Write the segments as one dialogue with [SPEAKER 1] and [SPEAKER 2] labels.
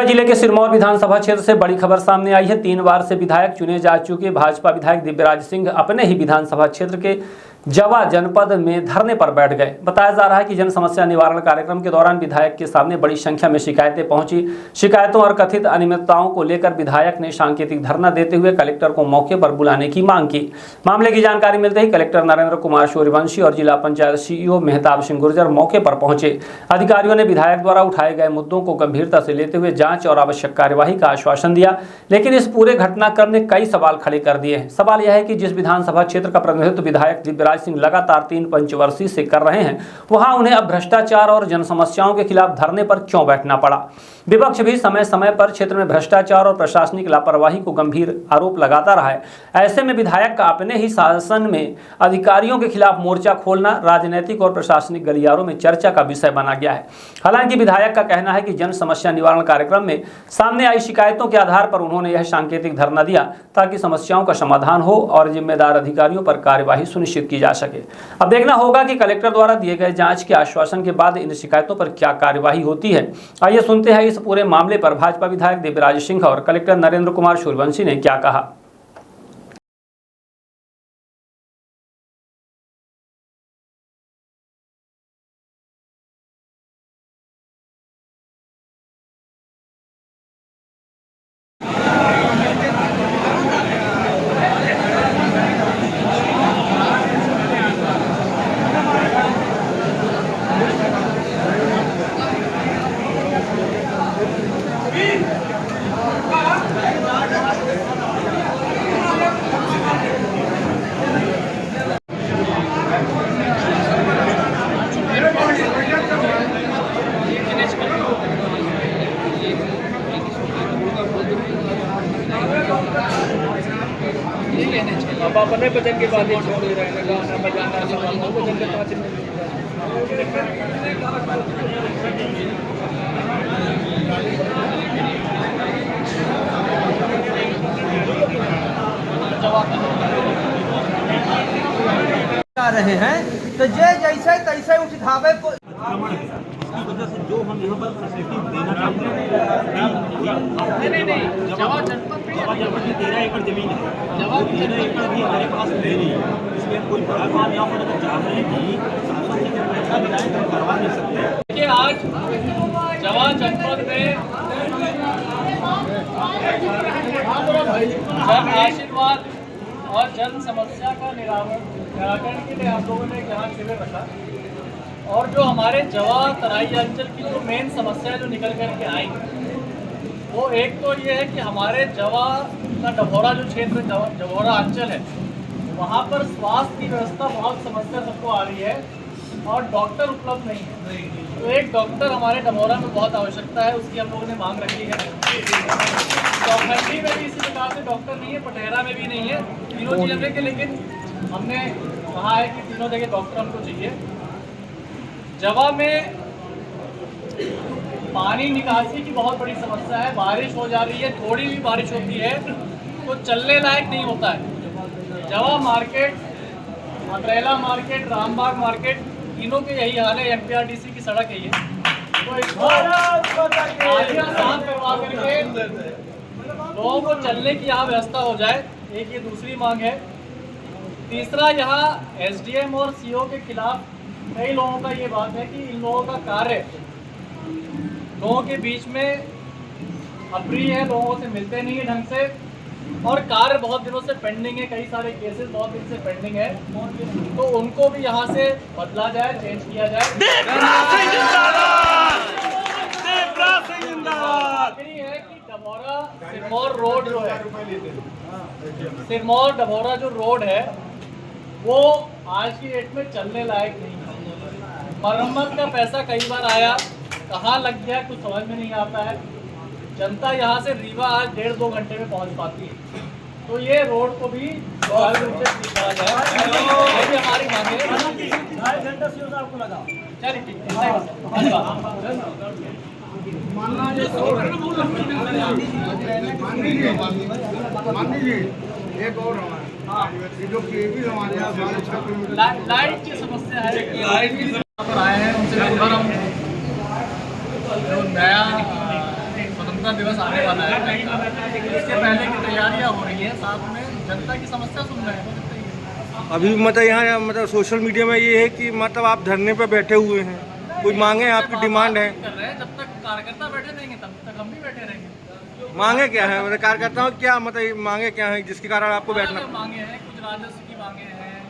[SPEAKER 1] जिले के सिरमौर विधानसभा क्षेत्र से बड़ी खबर सामने आई है। 3 बार से विधायक चुने जा चुके भाजपा विधायक दिव्यराज सिंह अपने ही विधानसभा क्षेत्र के जवा जनपद में धरने पर बैठ गए। बताया जा रहा है कि जन समस्या निवारण कार्यक्रम के दौरान विधायक के सामने बड़ी संख्या में शिकायतें पहुंची। शिकायतों और कथित अनियमितताओं को लेकर विधायक ने सांकेतिक धरना देते हुए कलेक्टर को मौके पर बुलाने की मांग की। मामले की जानकारी मिलते ही कलेक्टर नरेंद्र कुमार सूर्यवंशी और जिला पंचायत सीईओ मेहताब सिंह गुर्जर मौके पर पहुंचे। अधिकारियों ने विधायक द्वारा उठाए गए मुद्दों को गंभीरता से लेते हुए जांच और आवश्यक कार्यवाही का आश्वासन दिया, लेकिन इस पूरे घटनाक्रम ने कई सवाल खड़े कर दिए हैं। सवाल यह है कि जिस विधानसभा क्षेत्र का प्रतिनिधित्व विधायक दिव्यराज सिंह लगातार 3 पंचवर्षीय से कर रहे हैं, वहां उन्हें अब भ्रष्टाचार और जन समस्याओं के खिलाफ धरने पर क्यों बैठना पड़ा। विपक्ष भी समय समय पर क्षेत्र में भ्रष्टाचार और प्रशासनिक लापरवाही को गंभीर आरोप लगाता रहा है। ऐसे में विधायक का अपने ही शासन में अधिकारियों के खिलाफ मोर्चा खोलना राजनीतिक और प्रशासनिक गलियारों में चर्चा का विषय बना गया है। हालांकि विधायक का कहना है कि जन समस्या निवारण कार्यक्रम में सामने आई शिकायतों के आधार पर उन्होंने यह सांकेतिक धरना दिया ताकि समस्याओं का समाधान हो और जिम्मेदार अधिकारियों पर कार्यवाही सुनिश्चित की जा सके। अब देखना होगा कि कलेक्टर द्वारा दिए गए जांच के आश्वासन के बाद इन शिकायतों पर क्या कार्यवाही होती है। आइए सुनते हैं इस पूरे मामले पर भाजपा विधायक दिव्यराज सिंह और कलेक्टर नरेंद्र कुमार सूर्यवंशी ने क्या कहा।
[SPEAKER 2] अब अपने भजन के बाद छोड़ दे रहे हैं, गाना बजाना सब भजन के 5 मिनट
[SPEAKER 3] रहे हैं, तो जे जैसे तैसे उठावे
[SPEAKER 4] वजह से जो हम यहाँ पर फैसिलिटी देना चाहते हैं
[SPEAKER 2] नहीं जवा जनपद
[SPEAKER 4] में 13 एकड़ जमीन है, 13 एकड़ भी हमारे पास है नहीं, इसलिए कोई बड़ा काम यहाँ पर अगर चाह रहे हैं कि शासन से पैसा मिलाए तो करवा नहीं सकते।
[SPEAKER 2] देखिए आज जवा जनपद में जन आशीर्वाद और जन समस्या का निराकरण के लिए हम लोगों ने यहाँ शिविर रखा और जो हमारे जवा तराई अंचल की जो मेन समस्या जो निकल कर के आई वो एक तो ये है कि हमारे जवा का डभौरा जो क्षेत्र डभौरा अंचल है वहाँ पर स्वास्थ्य की व्यवस्था बहुत समस्या सबको आ रही है और डॉक्टर उपलब्ध नहीं है। तो एक डॉक्टर हमारे डभौरा में बहुत आवश्यकता है, उसकी हम लोगों ने मांग रखी है। चौखंडी में भी इसी प्रकार से डॉक्टर नहीं है, पटेरा में भी नहीं है, तीनों जगह के, लेकिन हमने कहा है कि तीनों जगह डॉक्टर हमको चाहिए। जवा में पानी निकासी की बहुत बड़ी समस्या है, बारिश हो जा रही है, थोड़ी भी बारिश होती है तो चलने लायक नहीं होता है। जवा market, Atrela market, Rambagh market, तीनों के यही हाल है। MPRDC की सड़क है ये, तो इसको आसान करवा करके लोगों को चलने की यहाँ व्यवस्था हो जाए, एक ये दूसरी मांग है। तीसरा, यहाँ SDM और CO के खिलाफ कई लोगों का ये बात है कि इन लोगों का कार्य लोगों के बीच में अप्रिय है, लोगों से मिलते नहीं है ढंग से और कार्य बहुत दिनों से पेंडिंग है, कई सारे केसेस बहुत दिन से पेंडिंग है, तो उनको भी यहाँ से बदला जाए, चेंज किया जाए। आखिरी है कि डभौरा सिरमौर रोड जो है, सिरमौर डभौरा जो रोड है वो आज की डेट में चलने लायक नहीं है। मरम्मत का पैसा कई बार आया, कहाँ लग गया कुछ समझ में नहीं आता है। जनता यहाँ से रीवा आज 1.5-2 घंटे में पहुँच पाती है, तो ये रोड को भी रूप से ठीक करा जाए, ये भी हमारी मांग है। 2.5 घंटा से आपको लगा, चलिए ठीक है,
[SPEAKER 5] एक और
[SPEAKER 2] लाइट की समस्या है, लाइट आए हैं उनसे हम जो नया स्वतंत्रता दिवस आने वाला है, इसके पहले की तैयारियां हो रही हैं, साथ में जनता की समस्या सुन रहे हैं।
[SPEAKER 3] अभी मतलब यहाँ मतलब सोशल मीडिया में ये है कि मतलब आप धरने पे बैठे हुए हैं, कोई मांगे आपकी डिमांड है?
[SPEAKER 2] कर रहे हैं, जब तक कार्यकर्ता बैठे रहेंगे तब तक हम भी बैठे रहेंगे।
[SPEAKER 3] मांगे क्या है मतलब कार्यकर्ताओं की क्या मतलब मांगे क्या है जिसके कारण आपको बैठना?
[SPEAKER 2] मांगे हैं, कुछ राजस्व की मांगे हैं,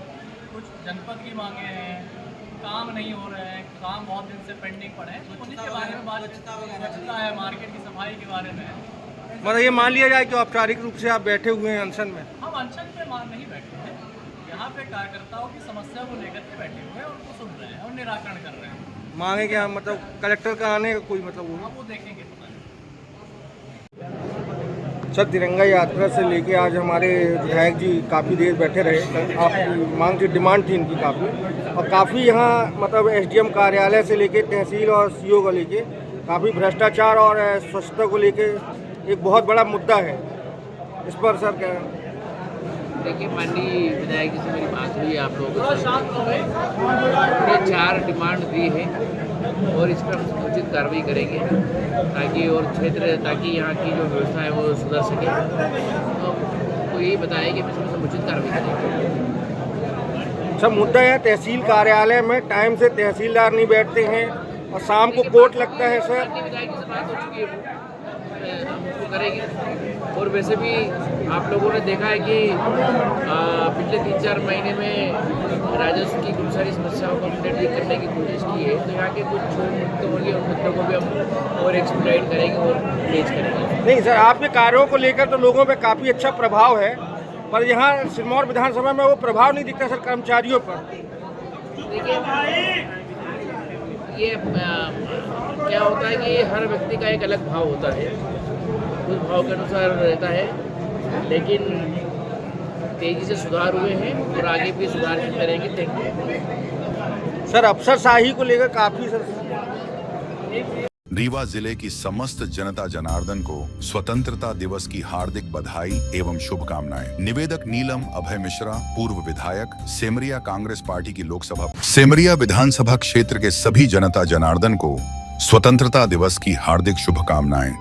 [SPEAKER 2] कुछ जनपद की मांगे हैं, काम नहीं हो रहे हैं, काम बहुत दिन से पेंडिंग पड़े हैं, तो उन्हीं के बारे में बात स्वच्छता है, मार्केट की सफाई के बारे में।
[SPEAKER 3] मतलब ये मान लिया जाए कि औपचारिक रूप से आप बैठे हुए हैं अनशन में?
[SPEAKER 2] हम अनशन पे नहीं बैठे हैं, यहाँ पे कार्यकर्ताओं की समस्या को लेकर के बैठे हुए हैं, उनको सुन रहे हैं और निराकरण कर रहे हैं।
[SPEAKER 3] मांगे क्या मतलब कलेक्टर का आने का कोई मतलब वो?
[SPEAKER 2] अब वो देखेंगे।
[SPEAKER 3] सर तिरंगा यात्रा से लेके आज हमारे विधायक जी काफ़ी देर बैठे रहे, आपकी मांग की डिमांड थी इनकी काफ़ी, और काफ़ी यहाँ मतलब एसडीएम कार्यालय से लेके तहसील और सीओ को लेके काफ़ी भ्रष्टाचार और स्वच्छता को लेके एक बहुत बड़ा मुद्दा है। इस पर सर क्या?
[SPEAKER 5] देखिए माननीय विधायक जी से मेरी बात हुई है आप लोगों को, 4 डिमांड दी है और इस पर हम समुचित कार्रवाई करेंगे ताकि और क्षेत्र ताकि यहाँ की जो व्यवस्था है वो सुधर सके। तो यही बताया कि हम इसमें समुचित कार्रवाई करेंगे।
[SPEAKER 3] सब मुद्दा है तहसील कार्यालय में टाइम से तहसीलदार नहीं बैठते हैं और शाम को कोर्ट लगता है। सर
[SPEAKER 5] माननीय विधायक जी से बात हो चुकी है, हम उसको करेंगे। और वैसे भी आप लोगों ने देखा है कि पिछले 3-4 महीने में राजस्व की खूब सारी समस्याओं को हमने ठीक करने की कोशिश की है, तो यहाँ के कुछ मुद्दे होंगे, उन मुद्दों को भी हम और एक्सप्लाइट करेंगे और तेज करेंगे।
[SPEAKER 3] नहीं सर, आपके कार्यों को लेकर तो लोगों पे काफ़ी अच्छा प्रभाव है, पर यहाँ सिरमौर विधानसभा में वो प्रभाव नहीं दिखता सर कर्मचारियों पर।
[SPEAKER 5] देखिए ये क्या होता है कि हर व्यक्ति का एक अलग भाव होता है, उस भाव के अनुसार रहता है, लेकिन तेजी से सुधार हुए हैं और आगे भी सुधार करते रहेंगे। Thank you
[SPEAKER 3] sir. अफसरशाही को लेकर काफ़ी सर
[SPEAKER 6] रीवा जिले की समस्त जनता जनार्दन को स्वतंत्रता दिवस की हार्दिक बधाई एवं शुभकामनाएं। निवेदक नीलम अभय मिश्रा, पूर्व विधायक, सेमरिया कांग्रेस पार्टी की लोकसभा सेमरिया विधानसभा क्षेत्र के सभी जनता जनार्दन को स्वतंत्रता दिवस की हार्दिक शुभकामनाएं।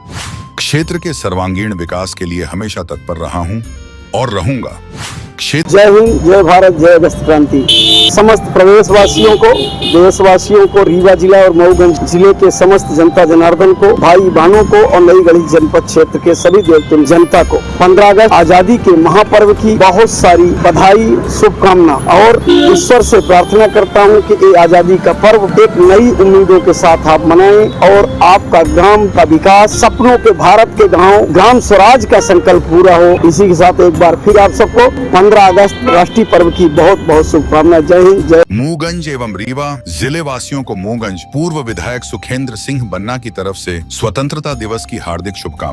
[SPEAKER 6] क्षेत्र के सर्वांगीण विकास के लिए हमेशा तत्पर रहा हूं और रहूंगा।
[SPEAKER 7] जय हिंद, जय भारत, जय अगस्त क्रांति। समस्त प्रदेशवासियों को, देशवासियों को, रीवा जिला और मऊगंज जिले के समस्त जनता जनार्दन को, भाई बहनों को और नई गढ़ी जनपद क्षेत्र के सभी देवतुल्य जनता को 15 अगस्त आजादी के महापर्व की बहुत सारी बधाई, शुभकामना और ईश्वर से प्रार्थना करता हूँ कि ये आजादी का पर्व एक नई उम्मीदों के साथ आप मनाएं और आपका ग्राम का विकास, सपनों के भारत के गाँव, ग्राम स्वराज का संकल्प पूरा हो। इसी के साथ एक बार फिर आप सबको 15 अगस्त राष्ट्रीय पर्व की बहुत बहुत शुभकामनाएं। जय हिंद, जय।
[SPEAKER 6] मूगंज एवं रीवा जिले वासियों को मूगंज पूर्व विधायक सुखेंद्र सिंह बन्ना की तरफ से स्वतंत्रता दिवस की हार्दिक शुभकामनाएं।